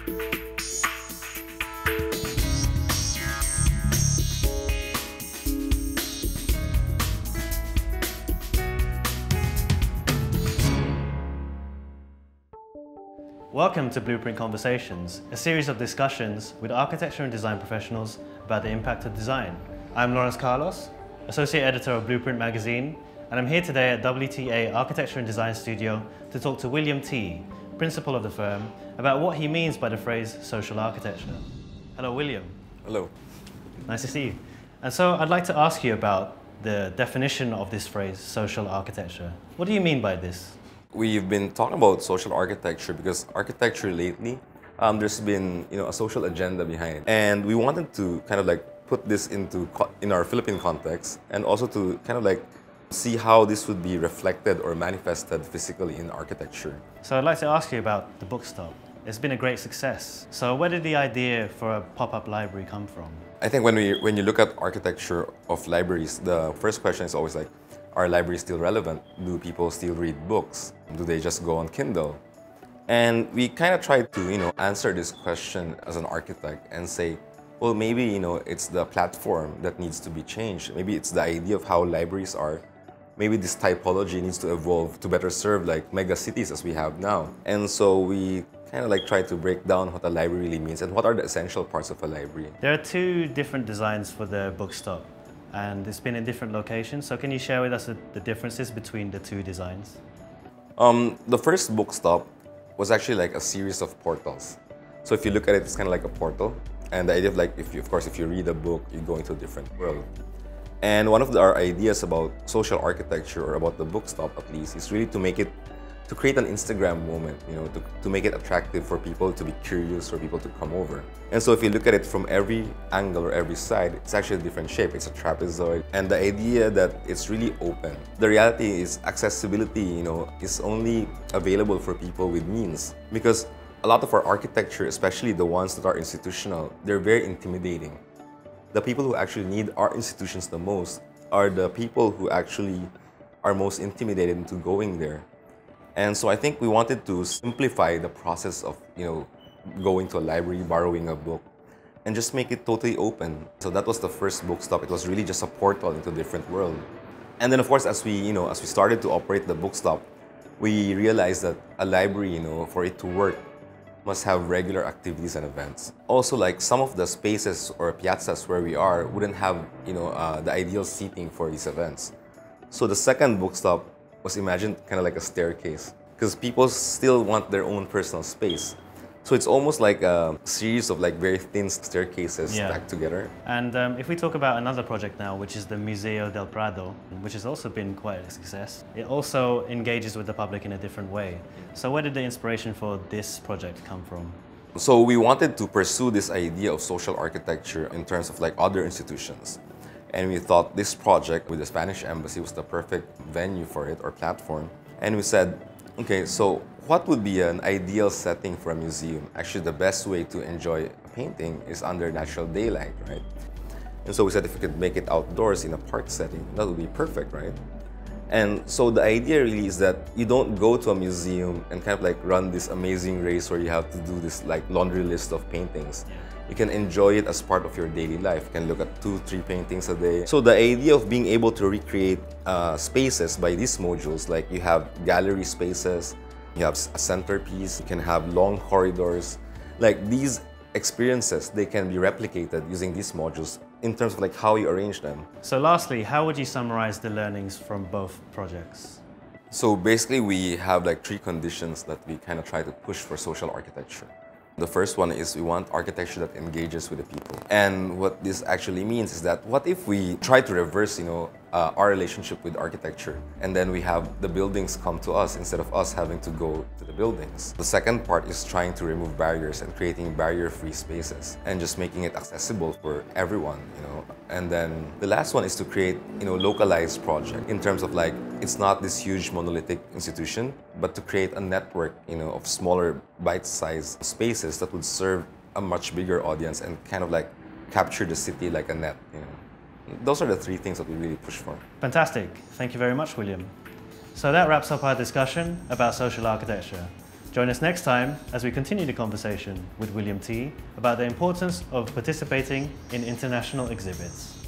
Welcome to BluPrint Conversations, a series of discussions with architecture and design professionals about the impact of design. I'm Lawrence Carlos, Associate Editor of BluPrint Magazine, and I'm here today at WTA Architecture and Design Studio to talk to William T, Principal of the firm, about what he means by the phrase social architecture. Hello, William. Hello. Nice to see you. And so I'd like to ask you about the definition of this phrase, social architecture. What do you mean by this? We've been talking about social architecture because architecture lately, there's been a social agenda behind it. And we wanted to kind of like put this in our Philippine context and also to kind of like see how this would be reflected or manifested physically in architecture. So I'd like to ask you about the bookstop. It's been a great success. So where did the idea for a pop-up library come from? I think when you look at architecture of libraries, the first question is always like, are libraries still relevant? Do people still read books? Do they just go on Kindle? And we kind of tried to, answer this question as an architect and say, well, maybe, it's the platform that needs to be changed. Maybe it's the idea of how libraries are. Maybe this typology needs to evolve to better serve like mega cities as we have now. And so we kind of like try to break down what a library really means and what are the essential parts of a library. There are two different designs for the bookstop, and it's been in different locations. So can you share with us the differences between the two designs? The first bookstop was actually like a series of portals. So if you look at it, it's kind of like a portal. And the idea of like, if you read a book, you go into a different world. And one of our ideas about social architecture, or about the bookstop at least, is really to create an Instagram moment, to make it attractive for people to be curious, for people to come over. And so if you look at it from every angle or every side, it's actually a different shape. It's a trapezoid. And the idea that it's really open. The reality is accessibility, is only available for people with means. Because a lot of our architecture, especially the ones that are institutional, they're very intimidating. The people who actually need our institutions the most are the people who actually are most intimidated into going there. And so I think we wanted to simplify the process of, going to a library, borrowing a book, and just make it totally open. So that was the first bookstop. It was really just a portal into a different world. And then of course, as we started to operate the bookstop, we realized that a library, for it to work, must have regular activities and events. Also, like some of the spaces or piazzas where we are wouldn't have, the ideal seating for these events. So the second bookstop was imagined kind of like a staircase, because people still want their own personal space. So it's almost like a series of like very thin staircases stacked together. And if we talk about another project now, which is the Museo del Prado, which has also been quite a success, it also engages with the public in a different way. So where did the inspiration for this project come from? So we wanted to pursue this idea of social architecture in terms of like other institutions. And we thought this project with the Spanish Embassy was the perfect venue for it, or platform. And we said, okay, so what would be an ideal setting for a museum? Actually, the best way to enjoy a painting is under natural daylight, right? And so we said if we could make it outdoors in a park setting, that would be perfect, right? And so the idea really is that you don't go to a museum and kind of like run this amazing race where you have to do this like laundry list of paintings. You can enjoy it as part of your daily life. You can look at 2-3 paintings a day. So the idea of being able to recreate spaces by these modules, like you have gallery spaces, you have a centerpiece, you can have long corridors. Like these experiences, they can be replicated using these modules in terms of like how you arrange them. So lastly, how would you summarize the learnings from both projects? So basically we have like 3 conditions that we kind of try to push for social architecture. The first one is we want architecture that engages with the people. And what this actually means is that what if we try to reverse, our relationship with architecture, and then we have the buildings come to us instead of us having to go to the buildings. The second part is trying to remove barriers and creating barrier-free spaces and just making it accessible for everyone, And then the last one is to create, localized project in terms of like, it's not this huge monolithic institution, but to create a network, of smaller bite-sized spaces that would serve a much bigger audience and kind of like capture the city like a net, Those are the 3 things that we really push for. Fantastic. Thank you very much, William. So that wraps up our discussion about social architecture. Join us next time as we continue the conversation with William T about the importance of participating in international exhibits.